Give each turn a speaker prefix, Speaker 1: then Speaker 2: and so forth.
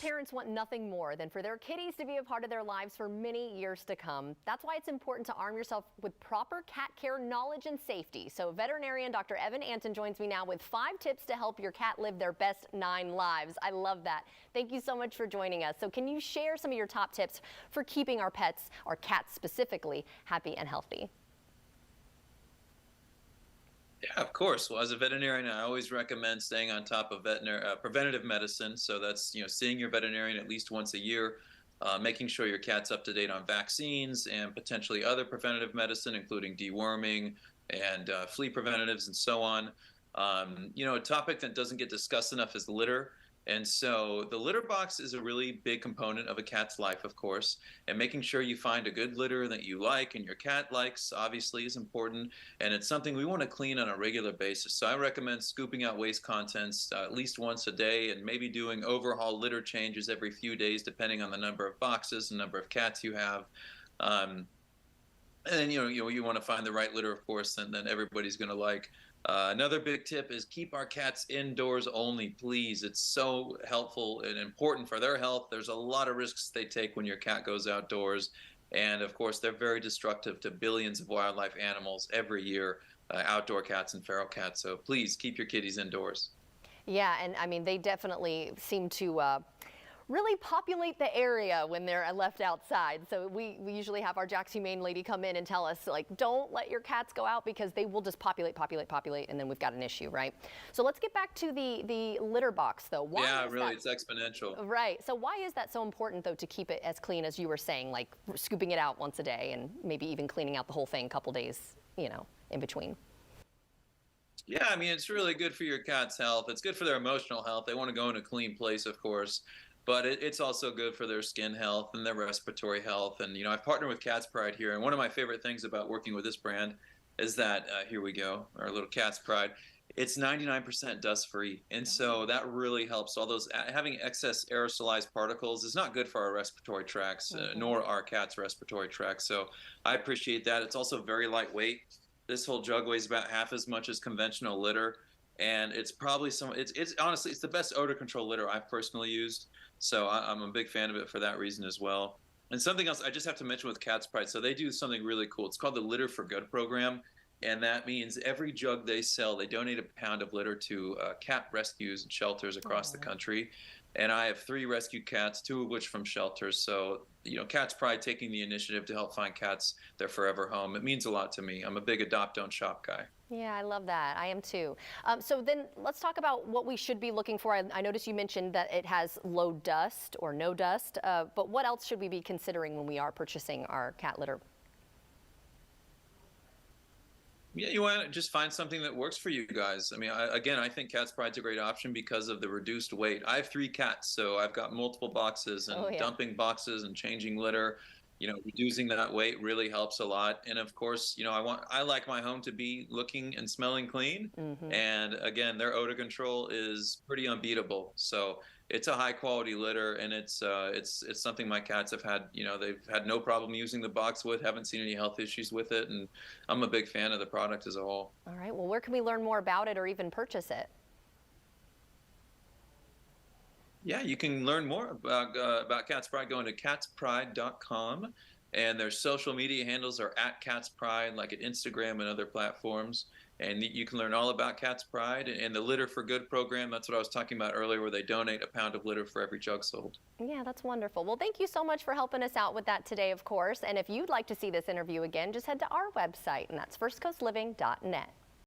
Speaker 1: parents want nothing more than for their kitties to be a part of their lives for many years to come. That's why it's important to arm yourself with proper cat care knowledge and safety. So veterinarian Dr. Antin joins me now with 5 tips to help your cat live their best 9 lives. I love that. Thank you so much for joining us. So can you share some of your top tips for keeping our pets, our cats specifically, happy and healthy?
Speaker 2: Yeah, of course. Well, as a veterinarian, I always recommend staying on top of preventative medicine. So that's seeing your veterinarian at least once a year, making sure your cat's up to date on vaccines and potentially other preventative medicine, including deworming and flea preventatives and so on. A topic that doesn't get discussed enough is litter. And so the litter box is a really big component of a cat's life, of course, and making sure you find a good litter that you like and your cat likes obviously is important. And it's something we want to clean on a regular basis. So I recommend scooping out waste contents at least once a day and maybe doing overhaul litter changes every few days, depending on the number of boxes and number of cats you have. And then, you want to find the right litter, of course, and then everybody's going to like. Another big tip is keep our cats indoors only, please. It's so helpful and important for their health. There's a lot of risks they take when your cat goes outdoors. And of course, they're very destructive to billions of wildlife animals every year, outdoor cats and feral cats. So please keep your kitties indoors.
Speaker 1: Yeah, and I mean, they definitely seem to really populate the area when they're left outside. So we usually have our Jack's Humane lady come in and tell us, like, don't let your cats go out because they will just populate, and then we've got an issue, right? So let's get back to the litter box, though.
Speaker 2: Yeah, really, it's exponential.
Speaker 1: Right. So why is that so important, though, to keep it as clean as you were saying, like scooping it out once a day and maybe even cleaning out the whole thing a couple days, in between?
Speaker 2: Yeah, I mean, it's really good for your cat's health. It's good for their emotional health. They want to go in a clean place, of course. But it's also good for their skin health and their respiratory health. And, I've partnered with Cat's Pride here. And one of my favorite things about working with this brand is that, here we go, our little Cat's Pride. It's 99% dust-free. And so that really helps. All those having excess aerosolized particles is not good for our respiratory tracts, nor our cat's respiratory tracts. So I appreciate that. It's also very lightweight. This whole jug weighs about half as much as conventional litter. And it's probably it's honestly, it's the best odor control litter I've personally used. So I'm a big fan of it for that reason as well. And something else I just have to mention with Cat's Pride. So they do something really cool. It's called the Litter for Good program. And that means every jug they sell, they donate a pound of litter to cat rescues and shelters across the country. And I have 3 rescued cats, 2 of which from shelters. So, Cat's Pride taking the initiative to help find cats their forever home. It means a lot to me. I'm a big adopt, don't shop guy.
Speaker 1: Yeah, I love that. I am too. So then let's talk about what we should be looking for. I noticed you mentioned that it has low dust or no dust, but what else should we be considering when we are purchasing our cat litter?
Speaker 2: Yeah, you want to just find something that works for you guys. I mean, I think Cat's Pride's a great option because of the reduced weight. I have 3 cats, so I've got multiple boxes, and dumping boxes and changing litter. Reducing that weight really helps a lot. And of course, I like my home to be looking and smelling clean. And again, their odor control is pretty unbeatable. So it's a high quality litter, and it's something my cats have had, they've had no problem using the box with, haven't seen any health issues with it. And I'm a big fan of the product as a whole.
Speaker 1: All right. Well, where can we learn more about it or even purchase it?
Speaker 2: Yeah, you can learn more about Cat's Pride going to catspride.com, and their social media handles are at Cat's Pride, like at Instagram and other platforms. And you can learn all about Cat's Pride and the Litter for Good program. That's what I was talking about earlier, where they donate a pound of litter for every jug sold.
Speaker 1: Yeah, that's wonderful. Well, thank you so much for helping us out with that today, of course. And if you'd like to see this interview again, just head to our website, and that's firstcoastliving.net.